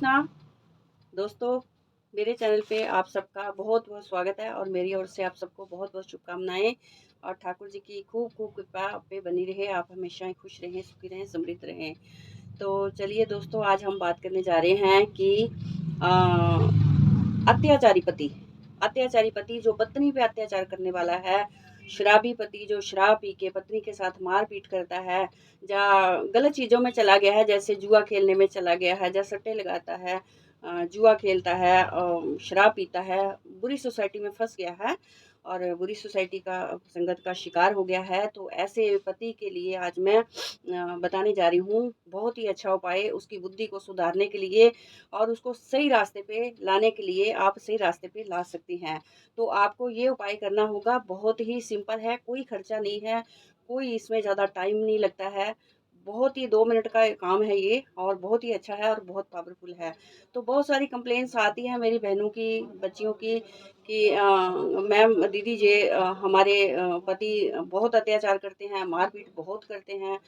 कृष्णा। दोस्तों, मेरे चैनल पे आप सबका बहुत बहुत स्वागत है और मेरी ओर से आप सबको बहुत बहुत शुभकामनाएं। और ठाकुर जी की खूब खूब कृपा आप पे बनी रहे, आप हमेशा ही खुश रहें, सुखी रहें, समृद्ध रहें। तो चलिए दोस्तों, आज हम बात करने जा रहे हैं कि अत्याचारी पति। अत्याचारी पति जो पत्नी पे अत्याचार करने वाला है, शराबी पति जो शराब पी के पत्नी के साथ मारपीट करता है, या गलत चीज़ों में चला गया है, जैसे जुआ खेलने में चला गया है, या सट्टे लगाता है, जुआ खेलता है, शराब पीता है, बुरी सोसाइटी में फंस गया है और बुरी सोसाइटी का संगत का शिकार हो गया है। तो ऐसे पति के लिए आज मैं बताने जा रही हूँ बहुत ही अच्छा उपाय, उसकी बुद्धि को सुधारने के लिए और उसको सही रास्ते पे लाने के लिए। आप सही रास्ते पे ला सकती हैं। तो आपको ये उपाय करना होगा, बहुत ही सिंपल है, कोई खर्चा नहीं है, कोई इसमें ज़्यादा टाइम नहीं लगता है। बहुत ही 2 मिनट का काम है ये और बहुत ही अच्छा है और बहुत पावरफुल है। तो बहुत सारी कंप्लेंट्स आती हैं मेरी बहनों की, बच्चियों की कि मैम दीदी जी, हमारे पति बहुत अत्याचार करते हैं, मारपीट बहुत करते हैं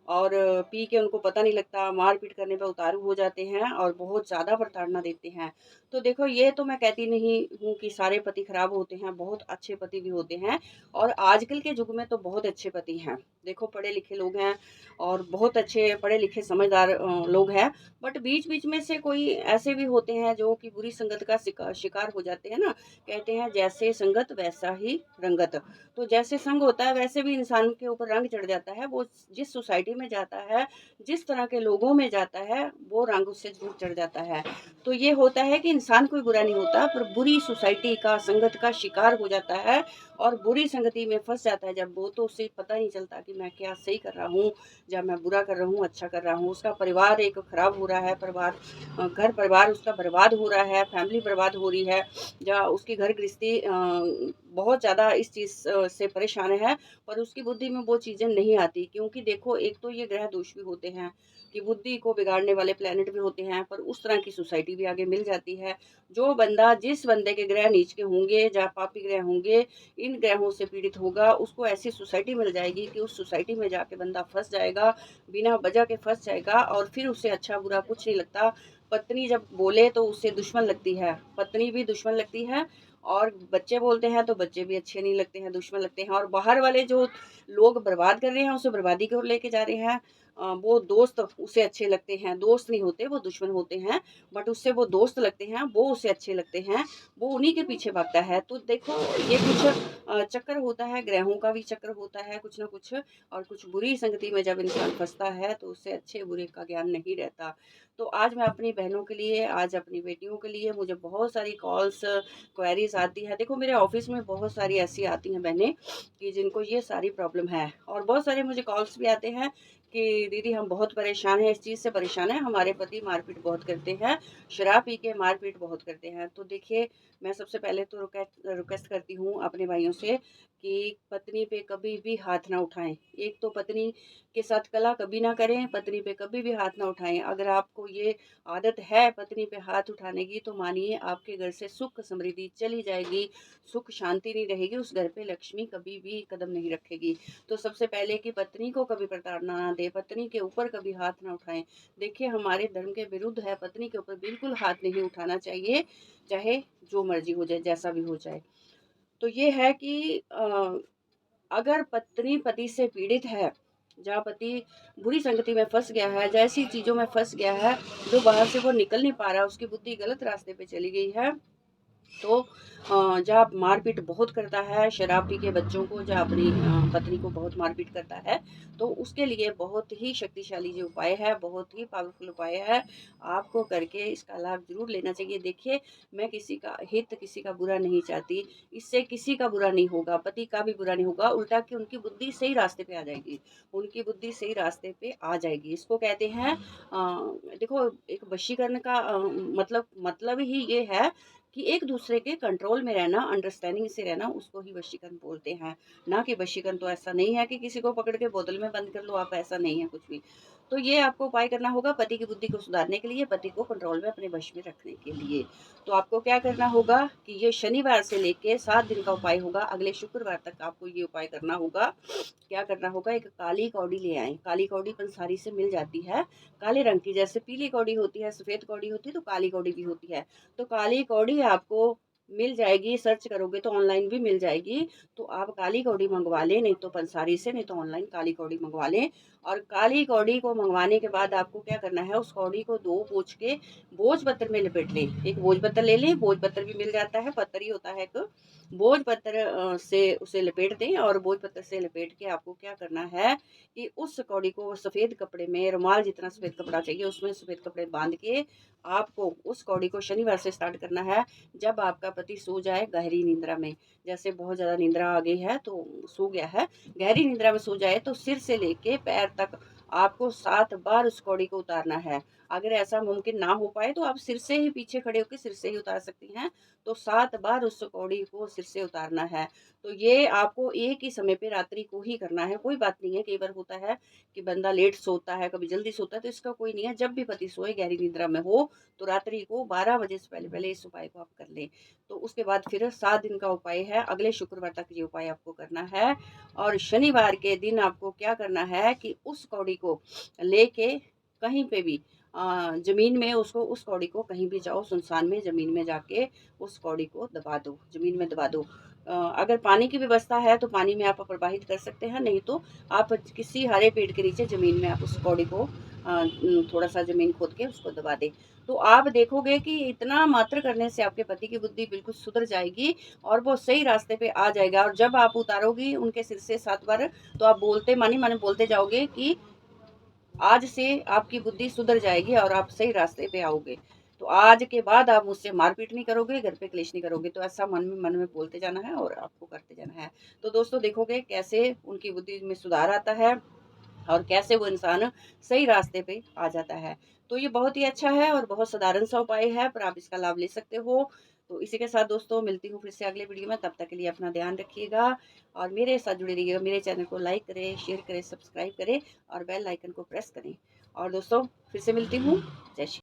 और पी के उनको पता नहीं लगता, मारपीट करने पे उतारू हो जाते हैं और बहुत ज़्यादा प्रताड़ना देते हैं। तो देखो, ये तो मैं कहती नहीं हूँ कि सारे पति खराब होते हैं, बहुत अच्छे पति भी होते हैं और आजकल के युग में तो बहुत अच्छे पति हैं। देखो, पढ़े लिखे लोग हैं और बहुत अच्छे पढ़े लिखे समझदार लोग हैं। बट बीच बीच में से कोई ऐसे भी होते हैं जो कि बुरी संगत का शिकार हो जाते हैं ना। कहते हैं जैसे संगत वैसा ही रंगत। तो जैसे संग होता है वैसे भी इंसान के ऊपर रंग चढ़ जाता है। वो जिस सोसाइटी में जाता है, जिस तरह के लोगों में जाता है, वो रंग उससे जरूर चढ़ जाता है। तो ये होता है कि इंसान कोई बुरा नहीं होता, पर बुरी सोसाइटी का संगत का शिकार हो जाता है और बुरी संगति में फंस जाता है जब वो, तो उससे पता नहीं चलता कि मैं क्या सही कर रहा हूँ, जब मैं बुरा कर रहा हूँ, अच्छा कर रहा हूँ। उसका परिवार एक खराब हो रहा है, घर परिवार उसका बर्बाद हो रहा है, फैमिली बर्बाद हो रही है, या उसकी घर गृहस्थी बहुत ज़्यादा इस चीज़ से परेशान है। पर उसकी बुद्धि में वो चीज़ें नहीं आती, क्योंकि देखो, एक तो ये ग्रह दोष भी होते हैं कि बुद्धि को बिगाड़ने वाले प्लेनेट भी होते हैं, पर उस तरह की सोसाइटी भी आगे मिल जाती है। जो बंदा, जिस बंदे के ग्रह नीच के होंगे या पापी ग्रह होंगे, इन ग्रहों से पीड़ित होगा, उसको ऐसी सोसाइटी मिल जाएगी कि उस सोसाइटी में जाके बंदा फंस जाएगा, बिना वजह के फंस जाएगा और फिर उसे अच्छा बुरा कुछ नहीं लगता। पत्नी जब बोले तो उससे दुश्मन लगती है, पत्नी भी दुश्मन लगती है, और बच्चे बोलते हैं तो बच्चे भी अच्छे नहीं लगते हैं, दुश्मन लगते हैं। और बाहर वाले जो लोग बर्बाद कर रहे हैं, उसे बर्बादी की ओर लेके जा रहे हैं, वो दोस्त उसे अच्छे लगते हैं। दोस्त नहीं होते, वो दुश्मन होते हैं, बट उससे वो दोस्त लगते हैं, वो उसे अच्छे लगते हैं, वो उन्हीं के पीछे भागता है। तो देखो, ये कुछ चक्कर होता है, ग्रहों का भी चक्कर होता है कुछ ना कुछ। और कुछ बुरी संगति में जब इंसान फंसता है तो उससे अच्छे बुरे का ज्ञान नहीं रहता। तो आज मैं अपनी बहनों के लिए, आज अपनी बेटियों के लिए, मुझे बहुत सारी कॉल्स, क्वेरीज आती है। देखो, मेरे ऑफिस में बहुत सारी ऐसी आती हैं बहनें कि जिनको ये सारी प्रॉब्लम है, और बहुत सारे मुझे कॉल्स भी आते हैं कि दीदी हम बहुत परेशान हैं, इस चीज़ से परेशान हैं, हमारे पति मारपीट बहुत करते हैं, शराब पी के मारपीट बहुत करते हैं। तो देखिए, मैं सबसे पहले तो रिक्वेस्ट करती हूँ अपने भाइयों से कि पत्नी पे कभी भी हाथ ना उठाएं। एक तो पत्नी के साथ कला कभी ना करें, पत्नी पे कभी भी हाथ ना उठाएं। अगर आपको ये आदत है पत्नी पे हाथ उठाने की, तो मानिए आपके घर से सुख समृद्धि चली जाएगी, सुख शांति नहीं रहेगी, उस घर पे लक्ष्मी कभी भी कदम नहीं रखेगी। तो सबसे पहले कि पत्नी को कभी प्रताड़ना ना दे, पत्नी के ऊपर कभी हाथ ना उठाएं। देखिए, हमारे धर्म के विरुद्ध है, पत्नी के ऊपर बिल्कुल हाथ नहीं उठाना चाहिए, चाहे जो मर्जी हो जाए, जैसा भी हो जाए। तो ये है कि अगर पत्नी पति से पीड़ित है, जहाँ पति बुरी संगति में फंस गया है, जैसी चीज़ों में फंस गया है, जो बाहर से वो निकल नहीं पा रहा, उसकी बुद्धि गलत रास्ते पे चली गई है, तो जहाँ मारपीट बहुत करता है, शराब पी के बच्चों को, जहाँ अपनी पत्नी को बहुत मारपीट करता है, तो उसके लिए बहुत ही शक्तिशाली जो उपाय है, बहुत ही पावरफुल उपाय है, आपको करके इसका लाभ जरूर लेना चाहिए। देखिए, मैं किसी का हित, किसी का बुरा नहीं चाहती, इससे किसी का बुरा नहीं होगा, पति का भी बुरा नहीं होगा, उल्टा कि उनकी बुद्धि सही रास्ते पे आ जाएगी, उनकी बुद्धि सही रास्ते पे आ जाएगी। इसको कहते हैं देखो, एक वशीकरण का मतलब ही ये है कि एक दूसरे के कंट्रोल में रहना, अंडरस्टैंडिंग से रहना, उसको ही वशीकरण बोलते हैं। ना कि वशीकरण तो ऐसा नहीं है कि किसी को पकड़ के बोतल में बंद कर लो आप, ऐसा नहीं है कुछ भी। तो ये आपको उपाय करना होगा पति की बुद्धि को सुधारने के लिए, पति को कंट्रोल में अपने वश में रखने के लिए। तो आपको क्या करना होगा कि ये शनिवार से लेके 7 दिन का उपाय होगा, अगले शुक्रवार तक आपको ये उपाय करना होगा। क्या करना होगा, एक काली कौड़ी ले आएँ, काली कौड़ी पंसारी से मिल जाती है, काले रंग की, जैसे पीली कौड़ी होती है, सफ़ेद कौड़ी होती है, तो काली कौड़ी भी होती है। तो काली कौड़ी आपको मिल जाएगी, सर्च करोगे तो ऑनलाइन भी मिल जाएगी। तो आप काली कौड़ी मंगवा लें, नहीं तो पंसारी से, नहीं तो ऑनलाइन काली कौड़ी मंगवा लें। और काली कौड़ी को मंगवाने के बाद आपको क्या करना है, उस कौड़ी को 2 पोंछ के भोज-पत्र में लपेट लें। एक भोज-पत्र ले लें, भोज-पत्र भी मिल जाता है, पत्र ही होता है एक। भोज-पत्र से उसे लपेट दें, और भोज-पत्र से लपेट के आपको क्या करना है कि उस कौड़ी को सफ़ेद कपड़े में, रुमाल जितना सफ़ेद कपड़ा चाहिए उसमें सफ़ेद कपड़े बाँध के आपको उस कौड़ी को शनिवार से स्टार्ट करना है। जब आपका पति सो जाए गहरी निंद्रा में, जैसे बहुत ज़्यादा निंद्रा आ गई है तो सो गया है, गहरी निंद्रा में सो जाए, तो सिर से लेके पैर तक आपको 7 बार उस कौड़ी को उतारना है। अगर ऐसा मुमकिन ना हो पाए तो आप सिर से ही पीछे खड़े होके सिर से ही उतार सकती हैं। तो 7 बार उस कौड़ी को सिर से उतारना है। तो ये आपको एक ही समय पे रात्रि को ही करना है, कोई बात नहीं है। कई बार होता है कि बंदा लेट सोता है, कभी जल्दी सोता है, तो इसका कोई नहीं है। जब भी पति सोए गहरी निद्रा में हो, तो रात्रि को 12 बजे से पहले-पहले इस उपाय को आप कर लें। तो उसके बाद फिर 7 दिन का उपाय है, अगले शुक्रवार तक ये उपाय आपको करना है। और शनिवार के दिन आपको क्या करना है कि उस कौड़ी को लेके कहीं पे भी ज़मीन में उसको, उस कौड़ी को कहीं भी जाओ सुनसान में ज़मीन में जाके उस कौड़ी को दबा दो, ज़मीन में दबा दो। अगर पानी की व्यवस्था है तो पानी में आप प्रवाहित कर सकते हैं, नहीं तो आप किसी हरे पेड़ के नीचे ज़मीन में आप उस कौड़ी को थोड़ा-सा ज़मीन खोद के उसको दबा दें। तो आप देखोगे कि इतना मात्र करने से आपके पति की बुद्धि बिल्कुल सुधर जाएगी और वो सही रास्ते पे आ जाएगा। और जब आप उतारोगी उनके सिर से 7 बार, तो आप बोलते माने-माने बोलते जाओगे कि आज से आपकी बुद्धि सुधर जाएगी और आप सही रास्ते पे आओगे। तो आज के बाद आप मुझसे मारपीट नहीं करोगे, घर पे क्लेश नहीं करोगे। तो ऐसा मन में बोलते जाना है और आपको करते जाना है। तो दोस्तों देखोगे कैसे उनकी बुद्धि में सुधार आता है और कैसे वो इंसान सही रास्ते पे आ जाता है। तो ये बहुत ही अच्छा है और बहुत साधारण सा उपाय है, पर आप इसका लाभ ले सकते हो। तो इसी के साथ दोस्तों मिलती हूँ फिर से अगले वीडियो में, तब तक के लिए अपना ध्यान रखिएगा और मेरे साथ जुड़े रहिएगा। मेरे चैनल को लाइक करें, शेयर करें, सब्सक्राइब करें और बेल आइकन को प्रेस करें। और दोस्तों फिर से मिलती हूँ। जय श्री